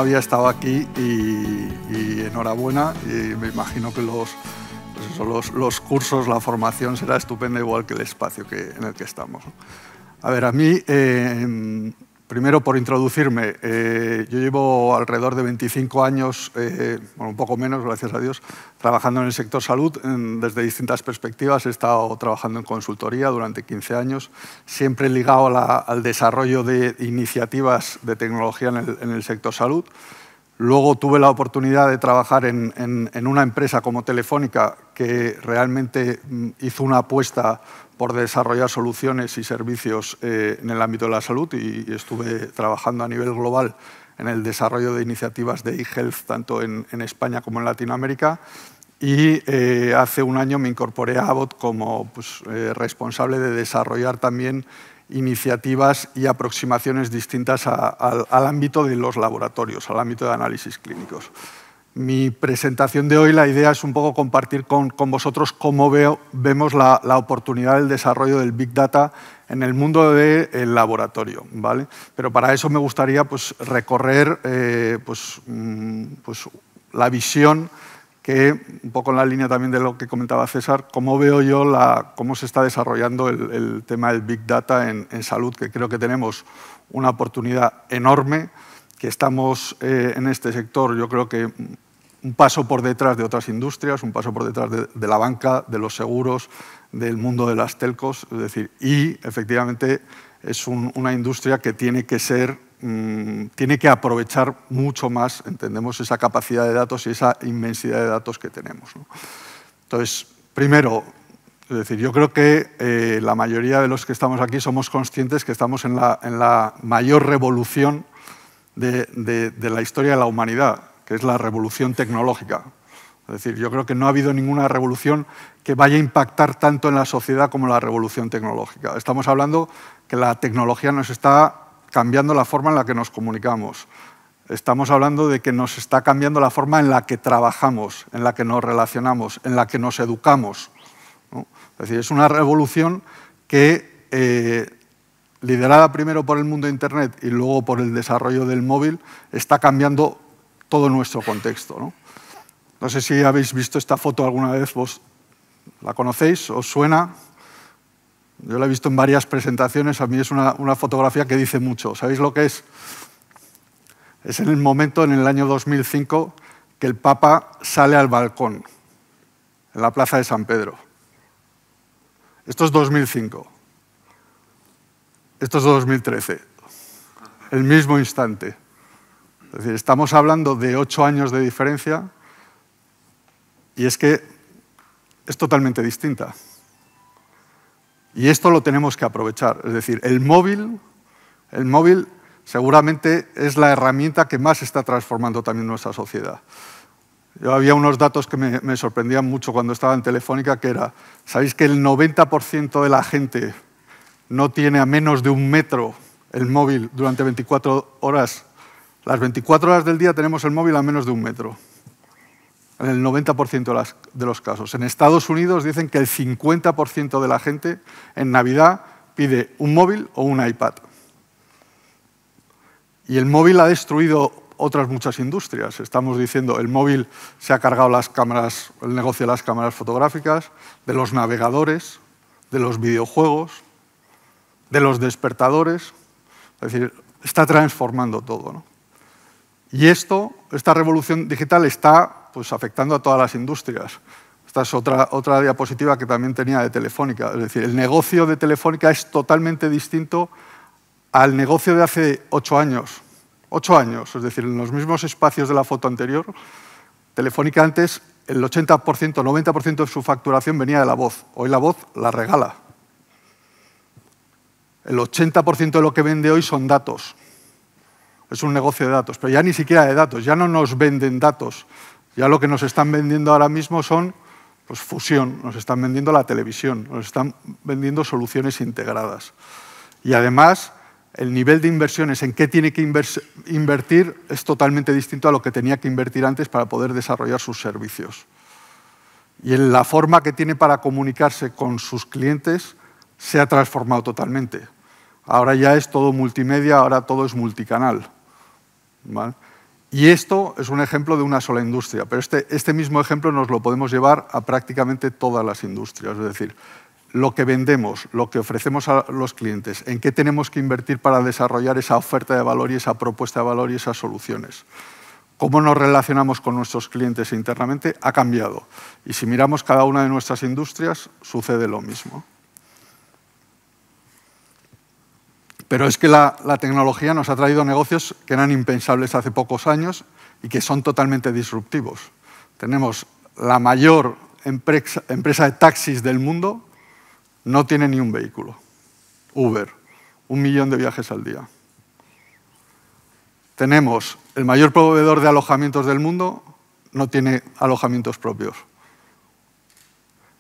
había estado aquí y enhorabuena, y me imagino que los cursos, la formación será estupenda, igual que el espacio en el que estamos. A ver, a mí, primero por introducirme, yo llevo alrededor de 25 años, bueno, un poco menos, gracias a Dios, trabajando en el sector salud desde distintas perspectivas. He estado trabajando en consultoría durante 15 años, siempre ligado al desarrollo de iniciativas de tecnología en el sector salud. Luego tuve la oportunidad de trabajar en una empresa como Telefónica que realmente hizo una apuesta por desarrollar soluciones y servicios en el ámbito de la salud, y estuve trabajando a nivel global en el desarrollo de iniciativas de e-health tanto en España como en Latinoamérica. Y hace un año me incorporé a Abbott como responsable de desarrollar también iniciativas y aproximaciones distintas al ámbito de los laboratorios, al ámbito de análisis clínicos. Mi presentación de hoy, la idea es un poco compartir con vosotros cómo vemos la oportunidad del desarrollo del Big Data en el mundo del laboratorio, ¿vale? Pero para eso me gustaría recorrer la visión que, un poco en la línea también de lo que comentaba César, cómo veo yo cómo se está desarrollando el tema del Big Data en salud, que creo que tenemos una oportunidad enorme, que estamos en este sector, yo creo que un paso por detrás de otras industrias, un paso por detrás de la banca, de los seguros, del mundo de las telcos, es decir, y efectivamente es una industria que tiene que aprovechar mucho más, entendemos, esa capacidad de datos y esa inmensidad de datos que tenemos, ¿no? Entonces, primero, es decir, yo creo que la mayoría de los que estamos aquí somos conscientes que estamos en la mayor revolución de la historia de la humanidad, que es la revolución tecnológica. Es decir, yo creo que no ha habido ninguna revolución que vaya a impactar tanto en la sociedad como la revolución tecnológica. Estamos hablando que la tecnología nos está cambiando la forma en la que nos comunicamos. Estamos hablando de que nos está cambiando la forma en la que trabajamos, en la que nos relacionamos, en la que nos educamos, ¿no? Es decir, es una revolución que, liderada primero por el mundo de Internet y luego por el desarrollo del móvil, está cambiando todo nuestro contexto, ¿no? No sé si habéis visto esta foto alguna vez, vos la conocéis, os suena. Yo la he visto en varias presentaciones, a mí es una fotografía que dice mucho. ¿Sabéis lo que es? Es en el momento, en el año 2005, que el Papa sale al balcón, en la plaza de San Pedro. Esto es 2005. Esto es 2013. El mismo instante. Es decir, estamos hablando de 8 años de diferencia y es que es totalmente distinta. Y esto lo tenemos que aprovechar. Es decir, el móvil seguramente es la herramienta que más está transformando también nuestra sociedad. Yo había unos datos que me sorprendían mucho cuando estaba en Telefónica, que era, ¿sabéis que el 90% de la gente no tiene a menos de 1 metro el móvil durante 24 horas? Las 24 horas del día tenemos el móvil a menos de 1 metro, en el 90% de los casos. En Estados Unidos dicen que el 50% de la gente en Navidad pide un móvil o un iPad. Y el móvil ha destruido otras muchas industrias. Estamos diciendo, el móvil se ha cargado las cámaras, el negocio de las cámaras fotográficas, de los navegadores, de los videojuegos, de los despertadores. Es decir, está transformando todo, ¿no? Y esta revolución digital está afectando a todas las industrias. Esta es otra diapositiva que también tenía de Telefónica. Es decir, el negocio de Telefónica es totalmente distinto al negocio de hace 8 años. 8 años, es decir, en los mismos espacios de la foto anterior, Telefónica antes, el 80%, 90% de su facturación venía de la voz. Hoy la voz la regala. El 80% de lo que vende hoy son datos. Es un negocio de datos, pero ya ni siquiera de datos, ya no nos venden datos. Ya lo que nos están vendiendo ahora mismo son fusión, nos están vendiendo la televisión, nos están vendiendo soluciones integradas. Y además, el nivel de inversiones en qué tiene que invertir es totalmente distinto a lo que tenía que invertir antes para poder desarrollar sus servicios. Y en la forma que tiene para comunicarse con sus clientes se ha transformado totalmente. Ahora ya es todo multimedia, ahora todo es multicanal, ¿vale? Y esto es un ejemplo de una sola industria, pero este mismo ejemplo nos lo podemos llevar a prácticamente todas las industrias. Es decir, lo que vendemos, lo que ofrecemos a los clientes, en qué tenemos que invertir para desarrollar esa oferta de valor y esa propuesta de valor y esas soluciones. Cómo nos relacionamos con nuestros clientes internamente ha cambiado. Y si miramos cada una de nuestras industrias, sucede lo mismo. Pero es que la tecnología nos ha traído negocios que eran impensables hace pocos años y que son totalmente disruptivos. Tenemos la mayor empresa de taxis del mundo, no tiene ni un vehículo. Uber, 1 millón de viajes al día. Tenemos el mayor proveedor de alojamientos del mundo, no tiene alojamientos propios.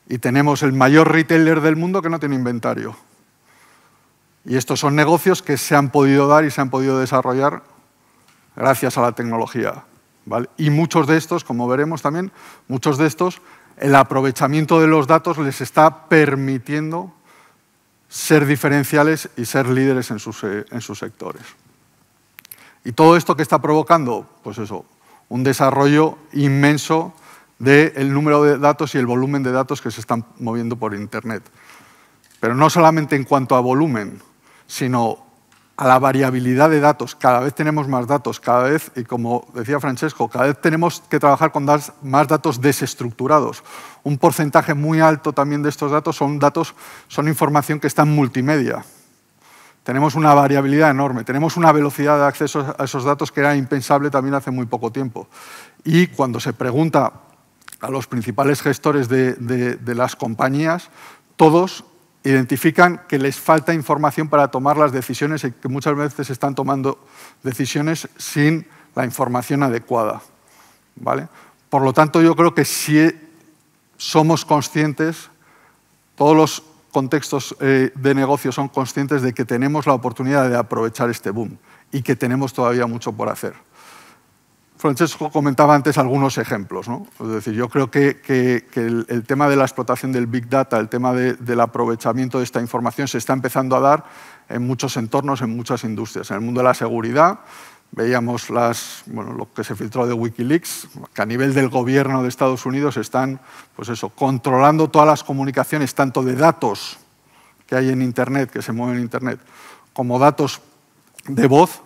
Y tenemos el mayor retailer del mundo que no tiene inventario. Y estos son negocios que se han podido dar y se han podido desarrollar gracias a la tecnología, ¿vale? Y muchos de estos, como veremos también, muchos de estos, el aprovechamiento de los datos les está permitiendo ser diferenciales y ser líderes en sus sectores. Y todo esto que está provocando, pues eso, un desarrollo inmenso del número de datos y el volumen de datos que se están moviendo por Internet. Pero no solamente en cuanto a volumen, sino a la variabilidad de datos. Cada vez tenemos más datos, cada vez, y como decía Francesco, cada vez tenemos que trabajar con más datos desestructurados. Un porcentaje muy alto también de estos datos son información que está en multimedia. Tenemos una variabilidad enorme, tenemos una velocidad de acceso a esos datos que era impensable también hace muy poco tiempo. Y cuando se pregunta a los principales gestores de las compañías, todos identifican que les falta información para tomar las decisiones y que muchas veces están tomando decisiones sin la información adecuada, ¿vale? Por lo tanto, yo creo que si somos conscientes, todos los contextos de negocio son conscientes de que tenemos la oportunidad de aprovechar este boom y que tenemos todavía mucho por hacer. Francesco comentaba antes algunos ejemplos, ¿no? Es decir, yo creo que el tema de la explotación del Big Data, el tema del aprovechamiento de esta información se está empezando a dar en muchos entornos, en muchas industrias. En el mundo de la seguridad, veíamos lo que se filtró de Wikileaks, que a nivel del gobierno de Estados Unidos están controlando todas las comunicaciones, tanto de datos que hay en Internet, que se mueven en Internet, como datos de voz,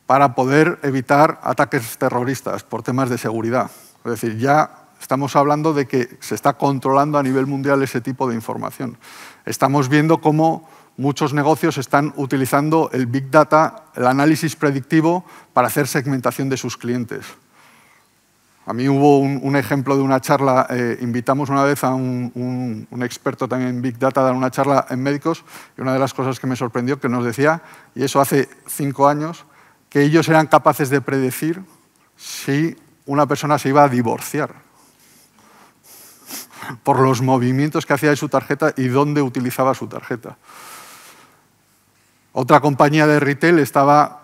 para poder evitar ataques terroristas por temas de seguridad. Es decir, ya estamos hablando de que se está controlando a nivel mundial ese tipo de información. Estamos viendo cómo muchos negocios están utilizando el Big Data, el análisis predictivo, para hacer segmentación de sus clientes. A mí hubo un ejemplo de una charla, invitamos una vez a un experto también en Big Data a dar una charla en médicos, y una de las cosas que me sorprendió que nos decía, y eso hace 5 años, que ellos eran capaces de predecir si una persona se iba a divorciar por los movimientos que hacía de su tarjeta y dónde utilizaba su tarjeta. Otra compañía de retail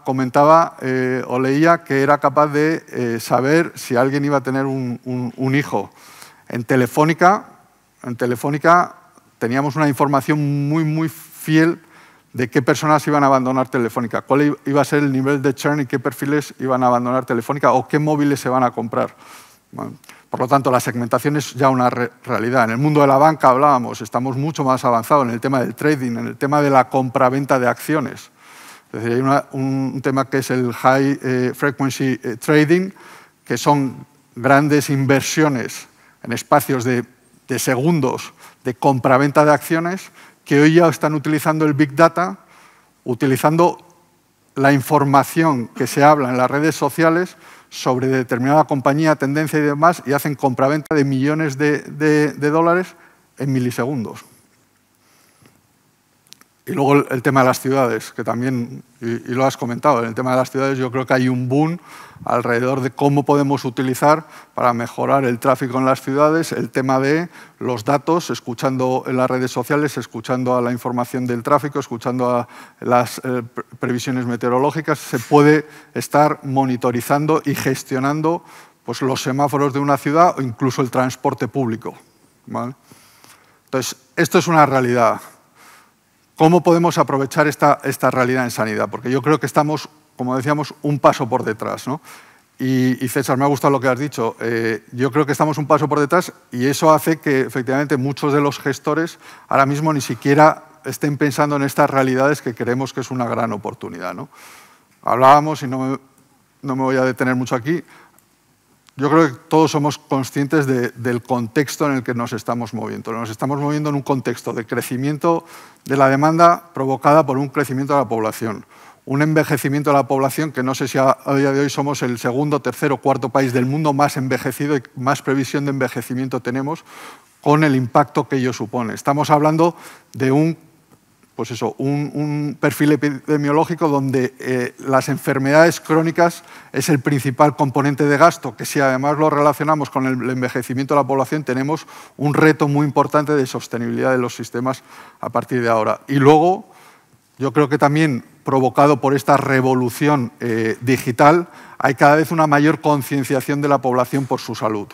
comentaba o leía que era capaz de saber si alguien iba a tener un hijo. En Telefónica teníamos una información muy fiel de qué personas iban a abandonar Telefónica, cuál iba a ser el nivel de churn y qué perfiles iban a abandonar Telefónica o qué móviles se van a comprar. Bueno, por lo tanto, la segmentación es ya una realidad. En el mundo de la banca hablábamos, estamos mucho más avanzados en el tema del trading, en el tema de la compra-venta de acciones. Es decir, hay un tema que es el High Frequency Trading, que son grandes inversiones en espacios de segundos de compra-venta de acciones, que hoy ya están utilizando el Big Data, utilizando la información que se habla en las redes sociales sobre determinada compañía, tendencia y demás, y hacen compraventa de millones de dólares en milisegundos. Y luego el tema de las ciudades, que también, y lo has comentado, en el tema de las ciudades yo creo que hay un boom alrededor de cómo podemos utilizar para mejorar el tráfico en las ciudades, el tema de los datos, escuchando en las redes sociales, escuchando a la información del tráfico, escuchando a las previsiones meteorológicas, se puede estar monitorizando y gestionando pues, los semáforos de una ciudad o incluso el transporte público, ¿vale? Entonces, esto es una realidad. ¿Cómo podemos aprovechar esta realidad en sanidad? Porque yo creo que estamos, como decíamos, un paso por detrás, ¿no? Y César, me ha gustado lo que has dicho. Yo creo que estamos un paso por detrás y eso hace que efectivamente muchos de los gestores ahora mismo ni siquiera estén pensando en estas realidades que creemos que es una gran oportunidad, ¿no? Hablábamos, y no me voy a detener mucho aquí, yo creo que todos somos conscientes del contexto en el que nos estamos moviendo. Nos estamos moviendo en un contexto de crecimiento de la demanda provocada por un crecimiento de la población. Un envejecimiento de la población que no sé si a día de hoy somos el segundo, tercero, cuarto país del mundo más envejecido y más previsión de envejecimiento tenemos con el impacto que ello supone. Estamos hablando de un perfil epidemiológico donde las enfermedades crónicas es el principal componente de gasto, que si además lo relacionamos con el envejecimiento de la población, tenemos un reto muy importante de sostenibilidad de los sistemas a partir de ahora. Y luego, yo creo que también provocado por esta revolución digital, hay cada vez una mayor concienciación de la población por su salud.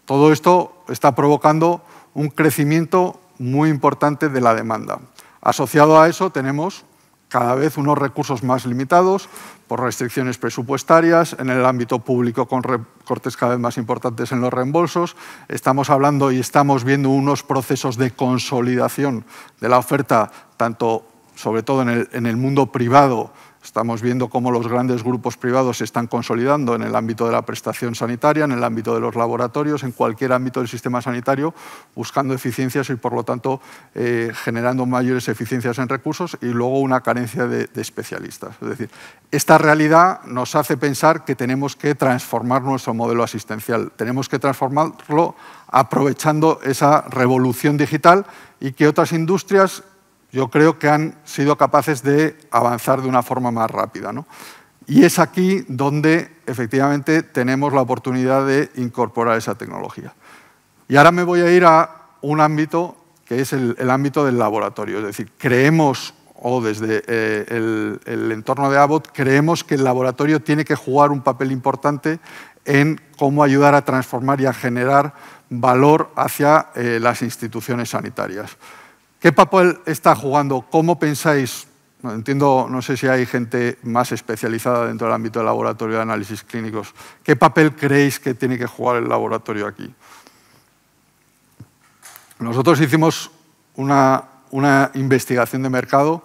Todo esto está provocando un crecimiento muy importante de la demanda. Asociado a eso tenemos cada vez unos recursos más limitados por restricciones presupuestarias, en el ámbito público con recortes cada vez más importantes en los reembolsos. Estamos hablando y estamos viendo unos procesos de consolidación de la oferta, tanto sobre todo en el mundo privado. Estamos viendo cómo los grandes grupos privados se están consolidando en el ámbito de la prestación sanitaria, en el ámbito de los laboratorios, en cualquier ámbito del sistema sanitario, buscando eficiencias y, por lo tanto, generando mayores eficiencias en recursos y luego una carencia de especialistas. Es decir, esta realidad nos hace pensar que tenemos que transformar nuestro modelo asistencial. Tenemos que transformarlo aprovechando esa revolución digital y que otras industrias yo creo que han sido capaces de avanzar de una forma más rápida, ¿no? Y es aquí donde efectivamente tenemos la oportunidad de incorporar esa tecnología. Y ahora me voy a ir a un ámbito que es el ámbito del laboratorio. Es decir, creemos, o desde el entorno de Abbott, creemos que el laboratorio tiene que jugar un papel importante en cómo ayudar a transformar y a generar valor hacia las instituciones sanitarias. ¿Qué papel está jugando? ¿Cómo pensáis? Entiendo, no sé si hay gente más especializada dentro del ámbito del laboratorio de análisis clínicos. ¿Qué papel creéis que tiene que jugar el laboratorio aquí? Nosotros hicimos una investigación de mercado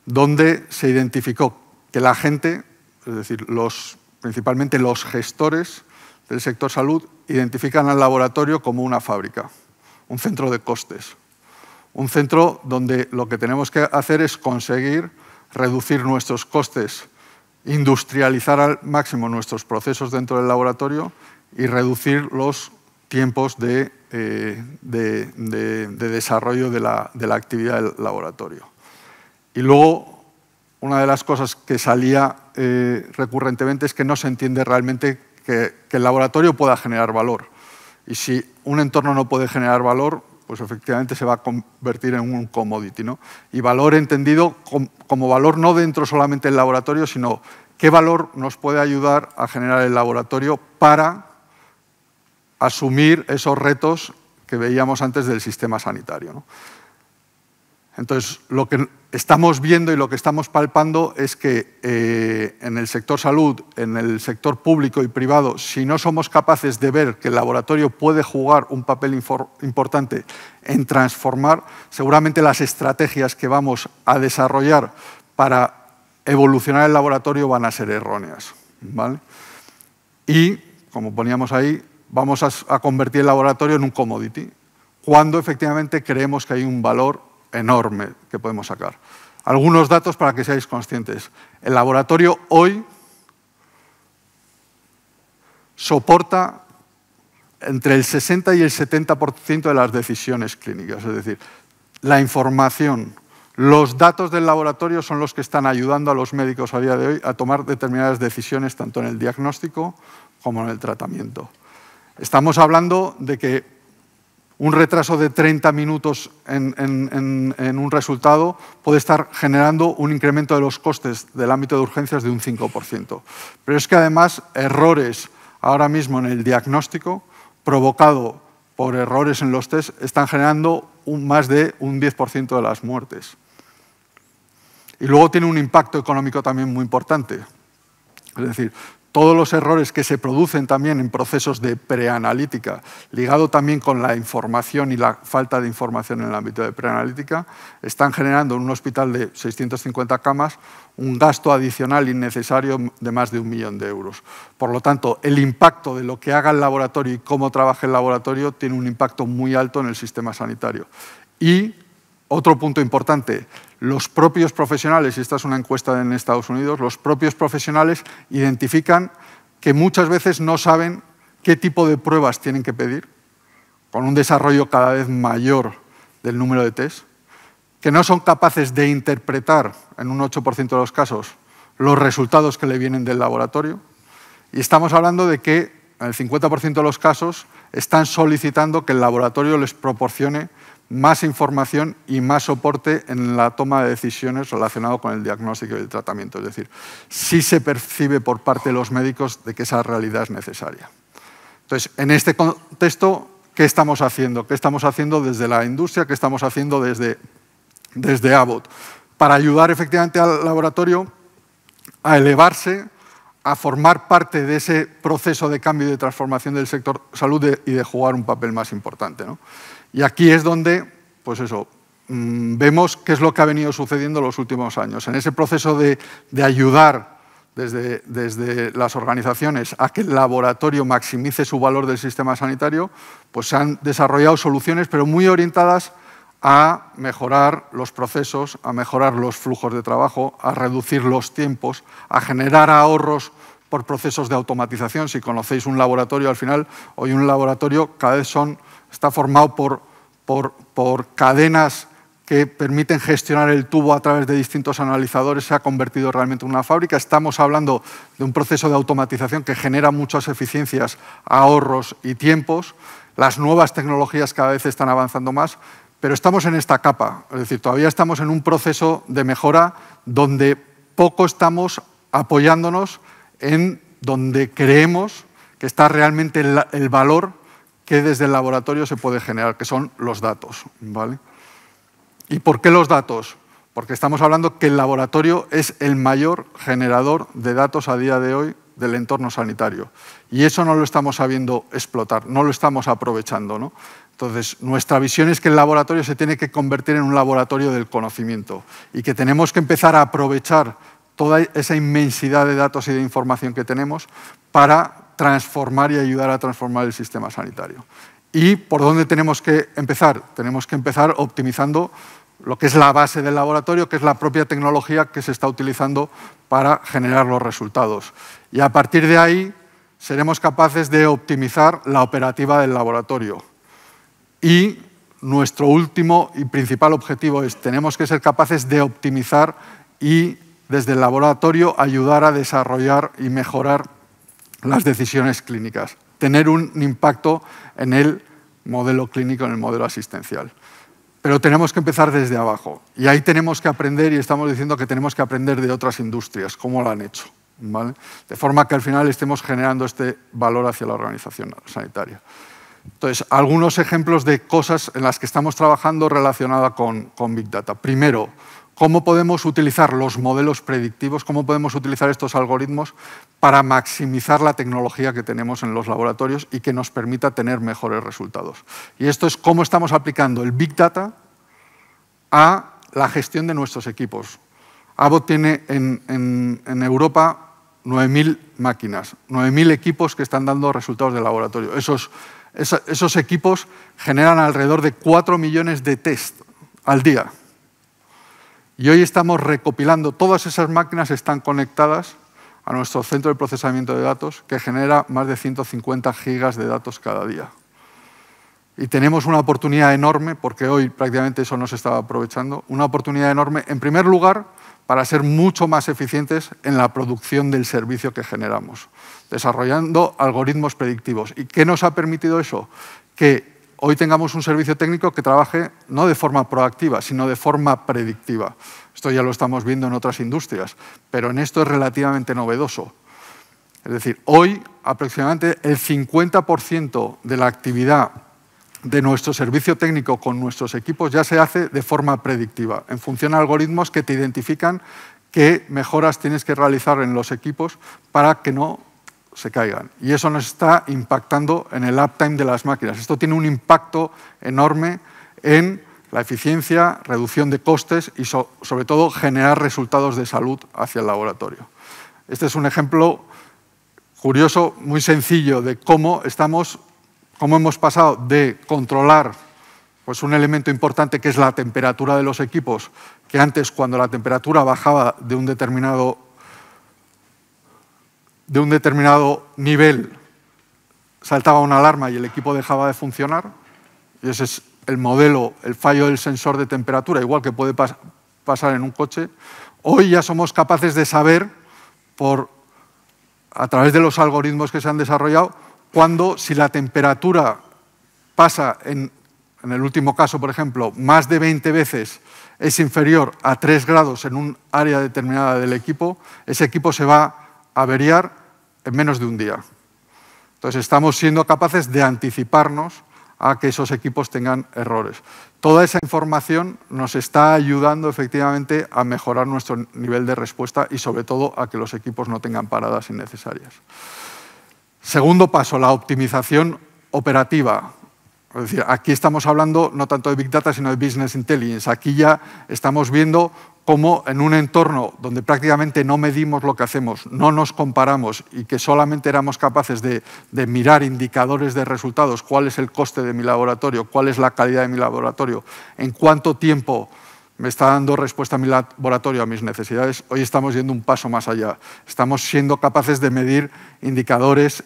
donde se identificó que la gente, es decir, principalmente los gestores del sector salud, identifican al laboratorio como una fábrica, un centro de costes. Un centro donde lo que tenemos que hacer es conseguir reducir nuestros costes, industrializar al máximo nuestros procesos dentro del laboratorio y reducir los tiempos de desarrollo de la actividad del laboratorio. Y luego, una de las cosas que salía recurrentemente es que no se entiende realmente que el laboratorio pueda generar valor. Y si un entorno no puede generar valor, pues efectivamente se va a convertir en un commodity, ¿no? Y valor entendido como valor no dentro solamente del laboratorio, sino qué valor nos puede ayudar a generar el laboratorio para asumir esos retos que veíamos antes del sistema sanitario, ¿no? Entonces, lo que estamos viendo y lo que estamos palpando es que en el sector salud, en el sector público y privado, si no somos capaces de ver que el laboratorio puede jugar un papel importante en transformar, seguramente las estrategias que vamos a desarrollar para evolucionar el laboratorio van a ser erróneas, ¿vale? Y, como poníamos ahí, vamos a convertir el laboratorio en un commodity, cuando efectivamente creemos que hay un valor enorme que podemos sacar. Algunos datos para que seáis conscientes. El laboratorio hoy soporta entre el 60 y el 70% de las decisiones clínicas. Es decir, la información, los datos del laboratorio son los que están ayudando a los médicos a día de hoy a tomar determinadas decisiones tanto en el diagnóstico como en el tratamiento. Estamos hablando de que un retraso de 30 minutos en un resultado puede estar generando un incremento de los costes del ámbito de urgencias de un 5%. Pero es que además errores ahora mismo en el diagnóstico provocado por errores en los test están generando más de un 10% de las muertes. Y luego tiene un impacto económico también muy importante. Es decir, todos los errores que se producen también en procesos de preanalítica, ligado también con la información y la falta de información en el ámbito de preanalítica, están generando en un hospital de 650 camas un gasto adicional innecesario de más de 1 millón de euros. Por lo tanto, el impacto de lo que haga el laboratorio y cómo trabaje el laboratorio tiene un impacto muy alto en el sistema sanitario. Y otro punto importante, los propios profesionales, y esta es una encuesta en Estados Unidos, los propios profesionales identifican que muchas veces no saben qué tipo de pruebas tienen que pedir, con un desarrollo cada vez mayor del número de test, que no son capaces de interpretar, en un 8% de los casos, los resultados que le vienen del laboratorio. Y estamos hablando de que, en el 50% de los casos, están solicitando que el laboratorio les proporcione más información y más soporte en la toma de decisiones relacionado con el diagnóstico y el tratamiento. Es decir, sí se percibe por parte de los médicos de que esa realidad es necesaria. Entonces, en este contexto, ¿qué estamos haciendo? ¿Qué estamos haciendo desde la industria? ¿Qué estamos haciendo desde Abbott? Para ayudar efectivamente al laboratorio a elevarse, a formar parte de ese proceso de cambio y de transformación del sector salud y de jugar un papel más importante, ¿no? Y aquí es donde, pues eso, vemos qué es lo que ha venido sucediendo en los últimos años. En ese proceso de ayudar desde las organizaciones a que el laboratorio maximice su valor del sistema sanitario, pues se han desarrollado soluciones, pero muy orientadas a mejorar los procesos, a mejorar los flujos de trabajo, a reducir los tiempos, a generar ahorros por procesos de automatización. Si conocéis un laboratorio, al final, hoy un laboratorio cada vez está formado por cadenas que permiten gestionar el tubo a través de distintos analizadores, se ha convertido realmente en una fábrica. Estamos hablando de un proceso de automatización que genera muchas eficiencias, ahorros y tiempos. Las nuevas tecnologías cada vez están avanzando más, pero estamos en esta capa. Es decir, todavía estamos en un proceso de mejora donde poco estamos apoyándonos en donde creemos que está realmente el valor que desde el laboratorio se puede generar, que son los datos, ¿vale? ¿Y por qué los datos? Porque estamos hablando que el laboratorio es el mayor generador de datos a día de hoy del entorno sanitario. Y eso no lo estamos sabiendo explotar, no lo estamos aprovechando, ¿no? Entonces, nuestra visión es que el laboratorio se tiene que convertir en un laboratorio del conocimiento y que tenemos que empezar a aprovechar toda esa inmensidad de datos y de información que tenemos para transformar y ayudar a transformar el sistema sanitario. ¿Y por dónde tenemos que empezar? Tenemos que empezar optimizando lo que es la base del laboratorio, que es la propia tecnología que se está utilizando para generar los resultados. Y a partir de ahí seremos capaces de optimizar la operativa del laboratorio. Y nuestro último y principal objetivo es tenemos que ser capaces de optimizar y desde el laboratorio ayudar a desarrollar y mejorar las decisiones clínicas, tener un impacto en el modelo clínico, en el modelo asistencial. Pero tenemos que empezar desde abajo y ahí tenemos que aprender y estamos diciendo que tenemos que aprender de otras industrias, cómo lo han hecho, ¿vale? De forma que al final estemos generando este valor hacia la organización sanitaria. Entonces, algunos ejemplos de cosas en las que estamos trabajando relacionadas con Big Data. Primero, cómo podemos utilizar los modelos predictivos, cómo podemos utilizar estos algoritmos para maximizar la tecnología que tenemos en los laboratorios y que nos permita tener mejores resultados. Y esto es cómo estamos aplicando el Big Data a la gestión de nuestros equipos. Abbott tiene en Europa 9.000 máquinas, 9.000 equipos que están dando resultados de laboratorio. Esos equipos generan alrededor de 4 millones de test al día. Y hoy estamos recopilando, todas esas máquinas están conectadas a nuestro centro de procesamiento de datos, que genera más de 150 gigas de datos cada día. Y tenemos una oportunidad enorme, porque hoy prácticamente eso no se está aprovechando, una oportunidad enorme, en primer lugar, para ser mucho más eficientes en la producción del servicio que generamos, desarrollando algoritmos predictivos. ¿Y qué nos ha permitido eso? Que hoy tengamos un servicio técnico que trabaje no de forma proactiva, sino de forma predictiva. Esto ya lo estamos viendo en otras industrias, pero en esto es relativamente novedoso. Es decir, hoy aproximadamente el 50% de la actividad de nuestro servicio técnico con nuestros equipos ya se hace de forma predictiva, en función de algoritmos que te identifican qué mejoras tienes que realizar en los equipos para que no se caigan. Y eso nos está impactando en el uptime de las máquinas. Esto tiene un impacto enorme en la eficiencia, reducción de costes y, sobre todo, generar resultados de salud hacia el laboratorio. Este es un ejemplo curioso, muy sencillo, de cómo hemos pasado de controlar pues, un elemento importante que es la temperatura de los equipos, que antes, cuando la temperatura bajaba de un determinado nivel, saltaba una alarma y el equipo dejaba de funcionar. Y ese es el modelo, el fallo del sensor de temperatura, igual que puede pasar en un coche. Hoy ya somos capaces de saber, a través de los algoritmos que se han desarrollado, si la temperatura pasa, en el último caso, por ejemplo, más de 20 veces es inferior a 3 grados en un área determinada del equipo, ese equipo se va a averiar en menos de un día. Entonces, estamos siendo capaces de anticiparnos a que esos equipos tengan errores. Toda esa información nos está ayudando efectivamente a mejorar nuestro nivel de respuesta y, sobre todo, a que los equipos no tengan paradas innecesarias. Segundo paso, la optimización operativa. Es decir, aquí estamos hablando no tanto de Big Data, sino de Business Intelligence. Aquí ya estamos viendo cómo en un entorno donde prácticamente no medimos lo que hacemos, no nos comparamos y que solamente éramos capaces de mirar indicadores de resultados, cuál es el coste de mi laboratorio, cuál es la calidad de mi laboratorio, en cuánto tiempo me está dando respuesta a mi laboratorio, a mis necesidades, hoy estamos yendo un paso más allá. Estamos siendo capaces de medir indicadores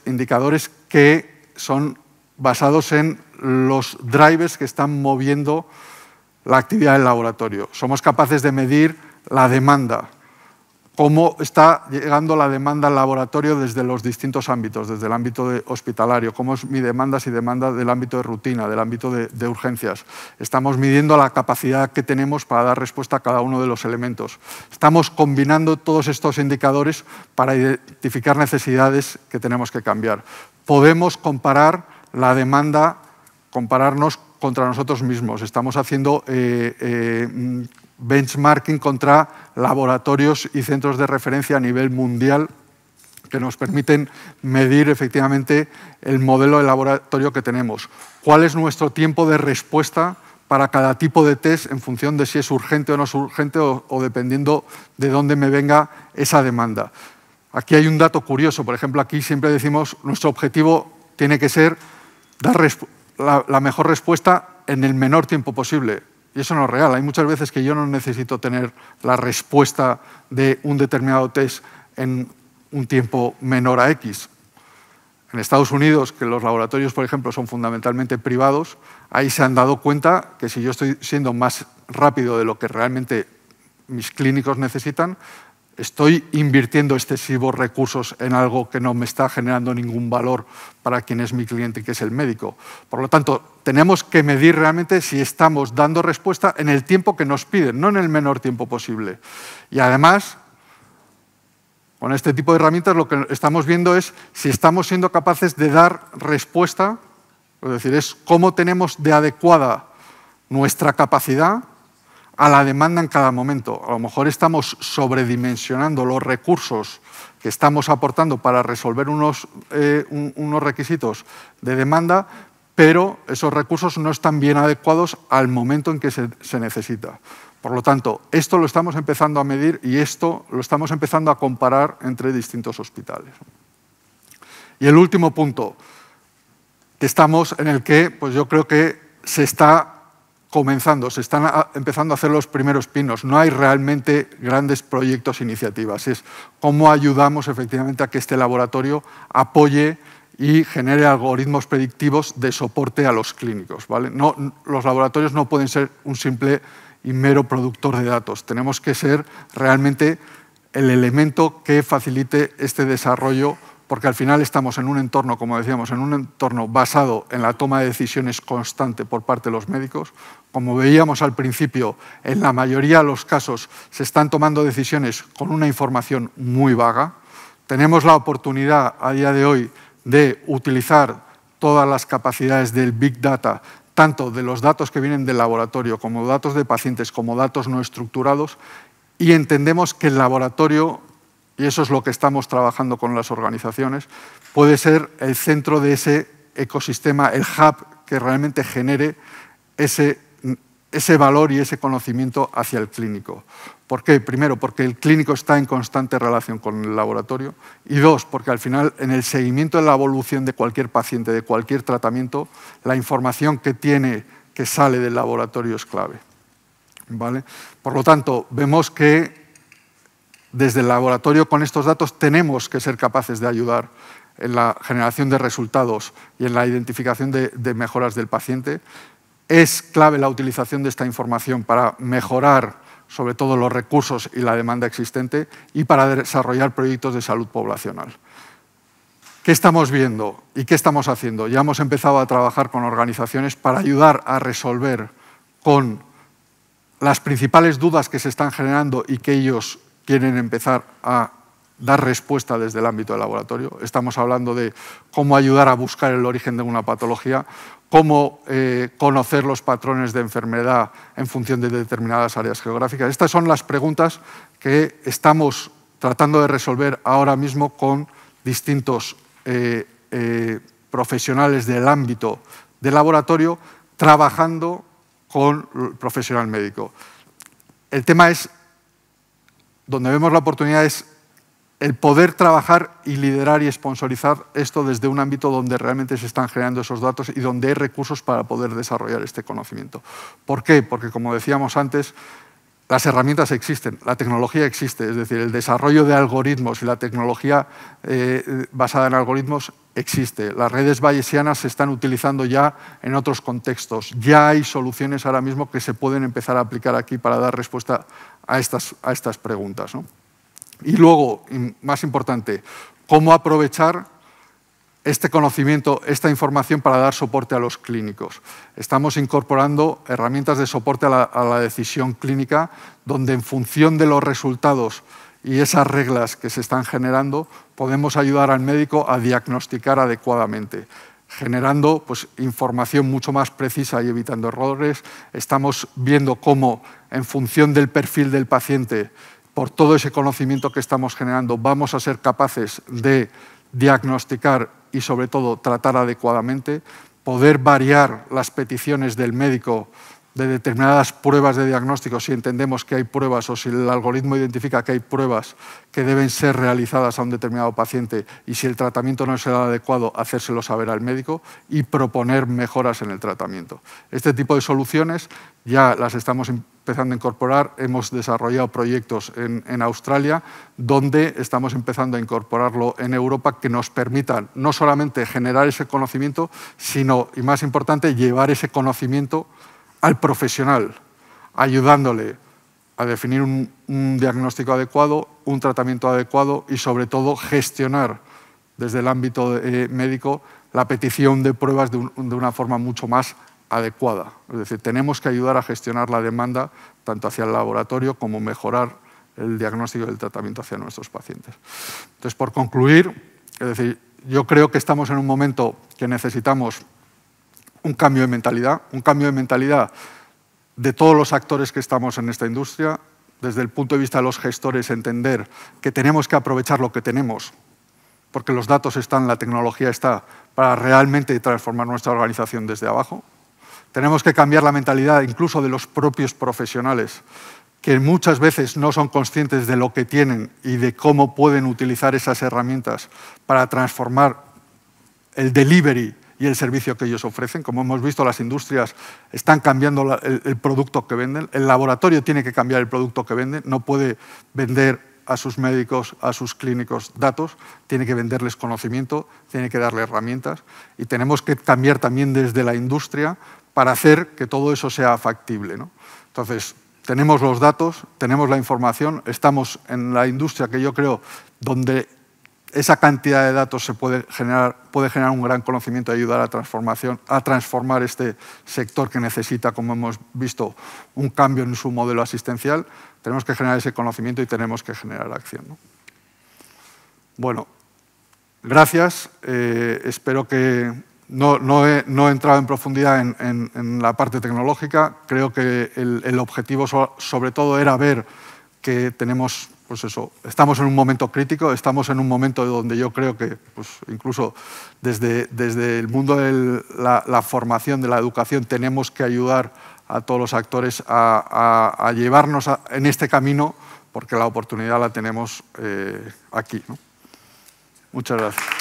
que son basados en los drivers que están moviendo la actividad del laboratorio. Somos capaces de medir la demanda, cómo está llegando la demanda al laboratorio desde los distintos ámbitos, desde el ámbito hospitalario, cómo es mi demanda, si demanda del ámbito de rutina, del ámbito de urgencias. Estamos midiendo la capacidad que tenemos para dar respuesta a cada uno de los elementos. Estamos combinando todos estos indicadores para identificar necesidades que tenemos que cambiar. Podemos comparar la demanda, compararnos contra nosotros mismos. Estamos haciendo benchmarking contra laboratorios y centros de referencia a nivel mundial que nos permiten medir efectivamente el modelo de laboratorio que tenemos. ¿Cuál es nuestro tiempo de respuesta para cada tipo de test en función de si es urgente o no es urgente o dependiendo de dónde me venga esa demanda? Aquí hay un dato curioso. Por ejemplo, aquí siempre decimos nuestro objetivo tiene que ser dar la mejor respuesta en el menor tiempo posible. Y eso no es real. Hay muchas veces que yo no necesito tener la respuesta de un determinado test en un tiempo menor a X. En Estados Unidos, que los laboratorios, por ejemplo, son fundamentalmente privados, ahí se han dado cuenta que si yo estoy siendo más rápido de lo que realmente mis clínicos necesitan, estoy invirtiendo excesivos recursos en algo que no me está generando ningún valor para quien es mi cliente, que es el médico. Por lo tanto, tenemos que medir realmente si estamos dando respuesta en el tiempo que nos piden, no en el menor tiempo posible. Y además, con este tipo de herramientas lo que estamos viendo es si estamos siendo capaces de dar respuesta, es decir, es cómo tenemos de adecuada nuestra capacidad a la demanda en cada momento. A lo mejor estamos sobredimensionando los recursos que estamos aportando para resolver unos requisitos de demanda, pero esos recursos no están bien adecuados al momento en que se necesita. Por lo tanto, esto lo estamos empezando a medir y esto lo estamos empezando a comparar entre distintos hospitales. Y el último punto que estamos en el que pues yo creo que se están empezando a hacer los primeros pinos. No hay realmente grandes proyectos, iniciativas. Es cómo ayudamos efectivamente a que este laboratorio apoye y genere algoritmos predictivos de soporte a los clínicos, ¿vale? Los laboratorios no pueden ser un simple y mero productor de datos. Tenemos que ser realmente el elemento que facilite este desarrollo, porque al final estamos en un entorno, como decíamos, en un entorno basado en la toma de decisiones constante por parte de los médicos. Como veíamos al principio, en la mayoría de los casos se están tomando decisiones con una información muy vaga. Tenemos la oportunidad a día de hoy de utilizar todas las capacidades del Big Data, tanto de los datos que vienen del laboratorio, como datos de pacientes, como datos no estructurados, y entendemos que el laboratorio y eso es lo que estamos trabajando con las organizaciones, puede ser el centro de ese ecosistema, el hub que realmente genere ese valor y ese conocimiento hacia el clínico. ¿Por qué? Primero, porque el clínico está en constante relación con el laboratorio, y dos, porque al final, en el seguimiento de la evolución de cualquier paciente, de cualquier tratamiento, la información que sale del laboratorio es clave, ¿vale? Por lo tanto, vemos que desde el laboratorio con estos datos tenemos que ser capaces de ayudar en la generación de resultados y en la identificación de mejoras del paciente. Es clave la utilización de esta información para mejorar sobre todo los recursos y la demanda existente y para desarrollar proyectos de salud poblacional. ¿Qué estamos viendo y qué estamos haciendo? Ya hemos empezado a trabajar con organizaciones para ayudar a resolver con las principales dudas que se están generando y que ellos quieren empezar a dar respuesta desde el ámbito del laboratorio. Estamos hablando de cómo ayudar a buscar el origen de una patología, cómo conocer los patrones de enfermedad en función de determinadas áreas geográficas. Estas son las preguntas que estamos tratando de resolver ahora mismo con distintos profesionales del ámbito del laboratorio, trabajando con el profesional médico. El tema es, donde vemos la oportunidad es el poder trabajar y liderar y sponsorizar esto desde un ámbito donde realmente se están generando esos datos y donde hay recursos para poder desarrollar este conocimiento. ¿Por qué? Porque, como decíamos antes, las herramientas existen, la tecnología existe, es decir, el desarrollo de algoritmos y la tecnología basada en algoritmos existe. Las redes bayesianas se están utilizando ya en otros contextos. Ya hay soluciones ahora mismo que se pueden empezar a aplicar aquí para dar respuesta a estas preguntas, ¿no? Y luego, más importante, cómo aprovechar este conocimiento, esta información para dar soporte a los clínicos. Estamos incorporando herramientas de soporte a la decisión clínica, donde en función de los resultados y esas reglas que se están generando, podemos ayudar al médico a diagnosticar adecuadamente, generando pues, información mucho más precisa y evitando errores. Estamos viendo cómo, en función del perfil del paciente, por todo ese conocimiento que estamos generando, vamos a ser capaces de diagnosticar y, sobre todo, tratar adecuadamente, poder variar las peticiones del médico de determinadas pruebas de diagnóstico si entendemos que hay pruebas o si el algoritmo identifica que hay pruebas que deben ser realizadas a un determinado paciente y si el tratamiento no es el adecuado, hacérselo saber al médico y proponer mejoras en el tratamiento. Este tipo de soluciones ya las estamos empezando a incorporar. Hemos desarrollado proyectos en Australia donde estamos empezando a incorporarlo en Europa que nos permitan no solamente generar ese conocimiento, sino, y más importante, llevar ese conocimiento al profesional, ayudándole a definir un diagnóstico adecuado, un tratamiento adecuado y, sobre todo, gestionar desde el ámbito médico la petición de pruebas de una forma mucho más adecuada. Es decir, tenemos que ayudar a gestionar la demanda tanto hacia el laboratorio como mejorar el diagnóstico y el tratamiento hacia nuestros pacientes. Entonces, por concluir, es decir, yo creo que estamos en un momento que necesitamos un cambio de mentalidad de todos los actores que estamos en esta industria, desde el punto de vista de los gestores, entender que tenemos que aprovechar lo que tenemos, porque los datos están, la tecnología está, para realmente transformar nuestra organización desde abajo. Tenemos que cambiar la mentalidad incluso de los propios profesionales, que muchas veces no son conscientes de lo que tienen y de cómo pueden utilizar esas herramientas para transformar el delivery y el servicio que ellos ofrecen. Como hemos visto, las industrias están cambiando el producto que venden. El laboratorio tiene que cambiar el producto que vende. No puede vender a sus médicos, a sus clínicos datos. Tiene que venderles conocimiento, tiene que darles herramientas. Y tenemos que cambiar también desde la industria para hacer que todo eso sea factible, ¿no? Entonces, tenemos los datos, tenemos la información, estamos en la industria que yo creo donde esa cantidad de datos se puede generar un gran conocimiento y ayudar a transformar este sector que necesita, como hemos visto, un cambio en su modelo asistencial. Tenemos que generar ese conocimiento y tenemos que generar acción, ¿no? Bueno, gracias. Espero que no he entrado en profundidad en la parte tecnológica. Creo que el objetivo sobre todo era ver que tenemos, pues eso, estamos en un momento crítico, estamos en un momento donde yo creo que pues, incluso desde el mundo de la formación, de la educación, tenemos que ayudar a todos los actores a llevarnos en este camino, porque la oportunidad la tenemos aquí, ¿no? Muchas gracias.